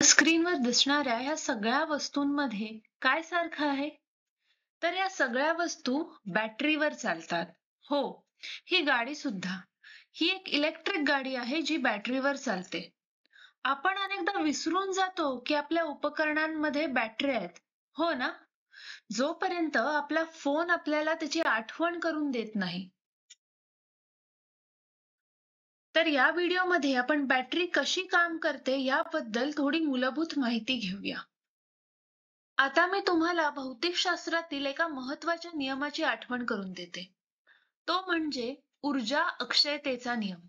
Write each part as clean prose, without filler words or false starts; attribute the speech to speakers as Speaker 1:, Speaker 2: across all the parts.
Speaker 1: स्क्रीनवर दिसणाऱ्या ह्या सगळ्या वस्तूंमध्ये काय सारखं आहे? तर या सगळ्या वस्तू बॅटरीवर चालतात. हो, ही गाडी सुद्धा. ही एक इलेक्ट्रिक गाडी आहे जी बॅटरीवर चालते. आपण अनेकदा विसरून जातो की आपल्या उपकरणांमध्ये बॅटरी आहेत. हो ना? जोपर्यंत आपला फोन आपल्याला त्याची आठवण करून देत नाही. तर या व्हिडिओमध्ये आपण बॅटरी कशी काम करते याबद्दल थोडी मूलभूत माहिती घेऊया. आता मी तुम्हाला भौतिकशास्त्रातील एका महत्वाच्या नियमाची आठवण करून देते. तो म्हणजे ऊर्जा अक्षयतेचा नियम.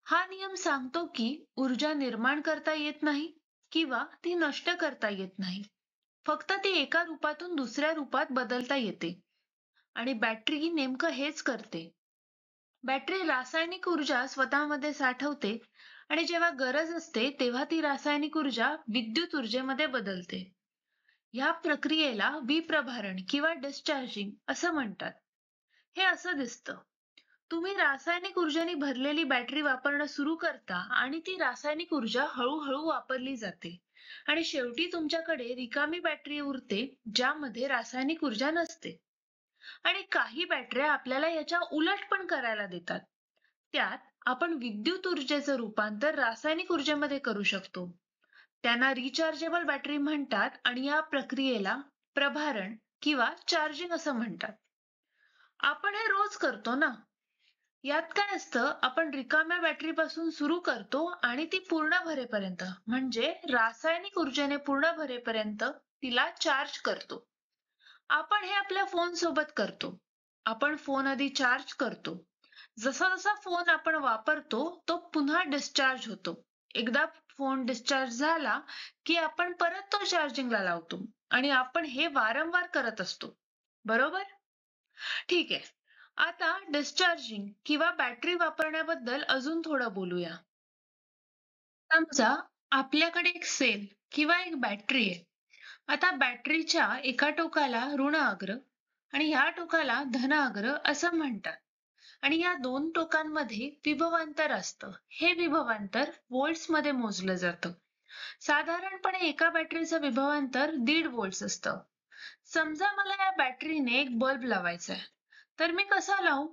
Speaker 1: हा नियम सांगतो की ऊर्जा निर्माण करता येत नाही किंवा ती नष्ट करता येत नाही. फक्त ती एका रूपातून दुसऱ्या रूपात बदलता येते. आणि बॅटरी नेमकं हेच करते. बॅटरी रासायनिक ऊर्जा स्वतःमध्ये साठवते आणि जेव्हा गरज असते तेव्हा ती रासायनिक ऊर्जा विद्युत ऊर्जेमध्ये बदलते. या प्रक्रियेला विप्रभारण किंवा डिस्चार्जिंग असं म्हणतात. हे असं दिसतं. तुम्ही रासायनिक ऊर्जेने भरलेली बॅटरी वापरणं सुरू करता आणि ती रासायनिक ऊर्जा हळूहळू वापरली जाते आणि शेवटी तुमच्याकडे रिकामी बॅटरी उरते ज्यामध्ये रासायनिक ऊर्जा नसते. आणि काही बॅटऱ्या आपल्याला याच्या उलट पण करायला देतात. त्यात आपण विद्युत ऊर्जेचं रूपांतर रासायनिक ऊर्जेमध्ये करू शकतो. त्यांना रिचार्जेबल बॅटरी म्हणतात आणि या प्रक्रियेला प्रभारण किंवा चार्जिंग असं म्हणतात. आपण हे रोज करतो ना. यात काय असतं, आपण रिकाम्या बॅटरीपासून सुरू करतो आणि ती पूर्ण भरेपर्यंत म्हणजे रासायनिक ऊर्जेने पूर्ण भरेपर्यंत तिला चार्ज करतो. आपण हे आपल्या फोन सोबत करतो. आपण फोन आधी चार्ज करतो. जसा जसा फोन आपण वापरतो तो पुन्हा डिस्चार्ज होतो. एकदा फोन डिस्चार्ज झाला की आपण परत तो चार्जिंगला लावतो आणि आपण हे वारंवार करत असतो. बरोबर? ठीक आहे. आता डिस्चार्जिंग किंवा बॅटरी वापरण्याबद्दल अजून थोडं बोलूया. समजा आपल्याकडे एक सेल किंवा एक बॅटरी आहे. आता बॅटरीच्या एका टोकाला ऋण अग्र आणि ह्या टोकाला धन अग्र असं म्हणतात. आणि या दोन टोकांमध्ये विभवांतर असतं. हे विभवांतर व्होल्ट्समध्ये मोजलं जातं. साधारणपणे एका बॅटरीचं विभवांतर 1.5 व्होल्ट्स असतं. समजा मला या बॅटरीने एक बल्ब लावायचा आहे. तर मी कसा लावू?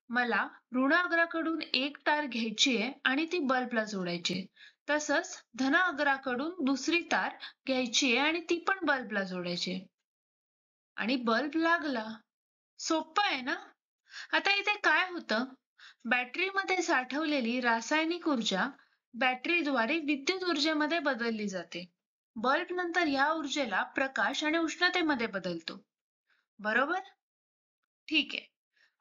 Speaker 1: मला ऋण अग्राकडून एक तार घ्यायची आहे आणि ती बल्बला जोडायची आहे. तसंच धन अग्राकडून दुसरी तार घ्यायची आहे आणि ती पण बल्बला जोडायची आहे. आणि बल्ब लागला. सोपं आहे ना? आता इथे काय होतं? बॅटरीमध्ये साठवलेली रासायनिक ऊर्जा बॅटरीद्वारे विद्युत ऊर्जेमध्ये बदलली जाते. बल्ब नंतर या ऊर्जेला प्रकाश आणि उष्णतेमध्ये बदलतो. बरोबर? ठीक आहे.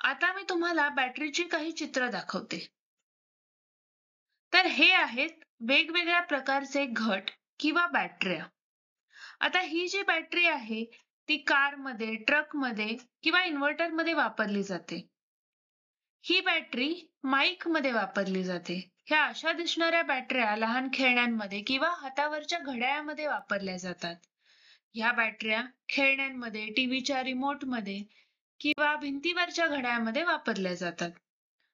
Speaker 1: आता मी तुम्हाला बॅटरीची काही चित्र दाखवते. तर हे आहेत वेगवेगळ्या प्रकारचे घट किंवा बॅटऱ्या. आता ही जी बॅटरी आहे ती कारमध्ये, ट्रकमध्ये किंवा इन्व्हर्टरमध्ये वापरली जाते. ही बॅटरी माईकमध्ये वापरली जाते. ह्या अशा दिसणाऱ्या बॅटऱ्या लहान खेळण्यांमध्ये किंवा हातावरच्या घड्याळामध्ये वापरल्या जातात. ह्या बॅटऱ्या खेळण्यांमध्ये, टीव्हीच्या रिमोटमध्ये किंवा भिंतीवरच्या घड्याळामध्ये वापरल्या जातात.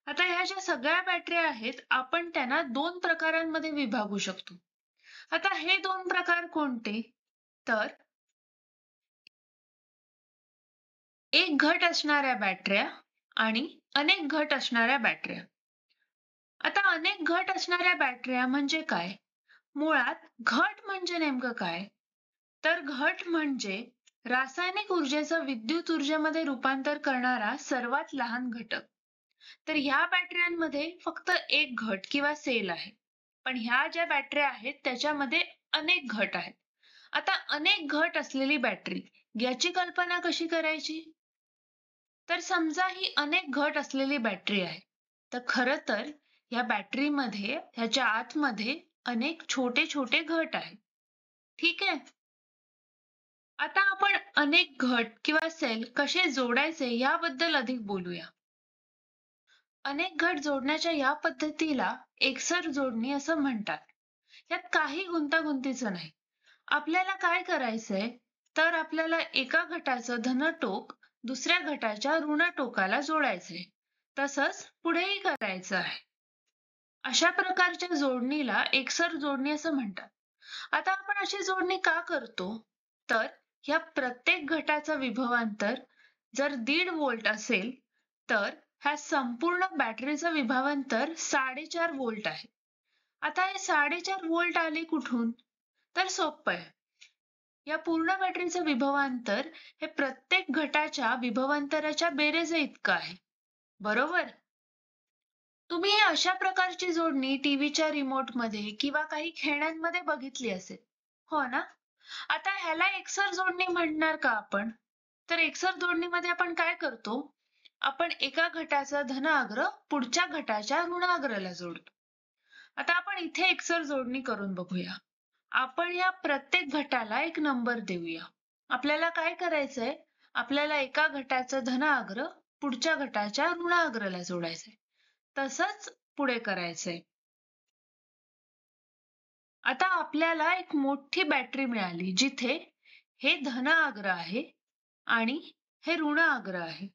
Speaker 1: आता ह्या ज्या सगळ्या बॅटऱ्या आहेत, आपण त्यांना 2 प्रकारांमध्ये विभागू शकतो. आता हे 2 प्रकार कोणते? तर एक घट असणाऱ्या बॅटऱ्या आणि अनेक घट असणाऱ्या बॅटऱ्या. आता अनेक घट असणाऱ्या बॅटऱ्या म्हणजे काय? मुळात घट म्हणजे नेमकं काय? तर घट म्हणजे रासायनिक ऊर्जेचं विद्युत ऊर्जेमध्ये रूपांतर करणारा सर्वात लहान घटक. तर ह्या बॅटऱ्यांमध्ये फक्त एक घट किंवा सेल आहे. पण ह्या ज्या बॅटऱ्या आहेत त्याच्यामध्ये अनेक घट आहेत. आता अनेक घट असलेली बॅटरी याची कल्पना कशी करायची? तर समजा ही अनेक घट असलेली बॅटरी आहे. तर खरं तर या बॅटरीमध्ये ह्याच्या आतमध्ये अनेक छोटे छोटे घट आहेत. ठीक आहे. आता आपण अनेक घट किंवा सेल कसे जोडायचे याबद्दल अधिक बोलूया. अनेक घट जोडण्याच्या या पद्धतीला एकसर जोडणी असं म्हणतात. यात काही गुंतागुंतीचं नाही. आपल्याला काय करायचंय, तर आपल्याला एका घटाचं धन टोक दुसऱ्या घटाच्या ऋण टोकाला जोडायचंय. तसंच पुढेही करायचं आहे. अशा प्रकारच्या जोडणीला एकसर जोडणी असं म्हणतात. आता आपण अशी जोडणी का करतो? तर ह्या प्रत्येक घटाचा विभवांतर जर 1.5 व्होल्ट असेल, तर ह्या संपूर्ण बॅटरीचं विभवांतर 4.5 व्होल्ट आहे. आता हे 4.5 व्होल्ट आले कुठून? तर सोपं आहे. या पूर्ण बॅटरीचं विभवांतर हे प्रत्येक घटाच्या विभवांतराच्या बेरजे इतकं आहे. बरोबर? तुम्ही ही अशा प्रकारची जोडणी टीव्हीच्या रिमोटमध्ये किंवा काही खेळण्यांमध्ये बघितली असेल. हो ना? आता ह्याला एकसर जोडणी म्हणणार का आपण? तर एकसर जोडणीमध्ये आपण काय करतो? आपण एका घटाचा धनाग्र पुढच्या घटाच्या ऋणाग्रला जोडतो. आता आपण इथे एकसर जोडणी करून बघूया. आपण या प्रत्येक घटाला एक नंबर देऊया. आपल्याला काय करायचंय? आपल्याला एका घटाचं धनाग्र पुढच्या घटाच्या ऋणाग्रला जोडायचंय. तसंच पुढे करायचंय. आता आपल्याला एक मोठी बॅटरी मिळाली जिथे हे धन आग्र आहे आणि हे ऋण आग्र आहे.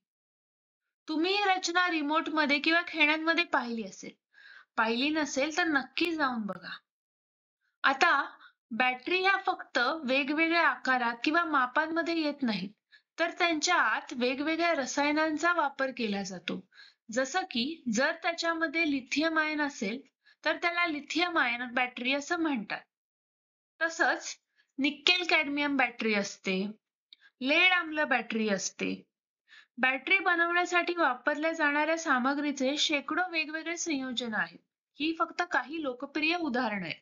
Speaker 1: तुम्ही ही रचना रिमोटमध्ये किंवा खेळण्यांमध्ये पाहिली असेल. पाहिली नसेल तर नक्की जाऊन बघा. आता बॅटरी ह्या फक्त वेगवेगळ्या आकारात किंवा मापांमध्ये येत नाहीत, तर त्यांच्या आत वेगवेगळ्या रसायनांचा वापर केला जातो. जसं की जर त्याच्यामध्ये लिथियम आयन असेल, तर त्याला लिथियम आयन बॅटरी असं म्हणतात. तसंच निकेल कॅडमियम बॅटरी असते, लेड आम्ल बॅटरी असते. बॅटरी बनवण्यासाठी वापरल्या जाणाऱ्या सामग्रीचे शेकडो वेगवेगळे संयोजन आहेत. ही फक्त काही लोकप्रिय उदाहरणं आहेत.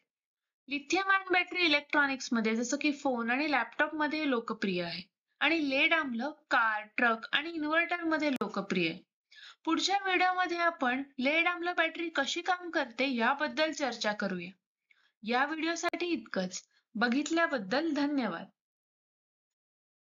Speaker 1: लिथियम आयन बॅटरी इलेक्ट्रॉनिक्समध्ये जसं की फोन आणि लॅपटॉपमध्ये लोकप्रिय आहे आणि लेड आम्ल कार, ट्रक आणि इन्व्हर्टरमध्ये लोकप्रिय आहे. पुढच्या व्हिडिओमध्ये आपण लेड आम्ल बॅटरी कशी काम करते याबद्दल चर्चा करूया. या व्हिडिओसाठी इतकंच. बघितल्याबद्दल धन्यवाद.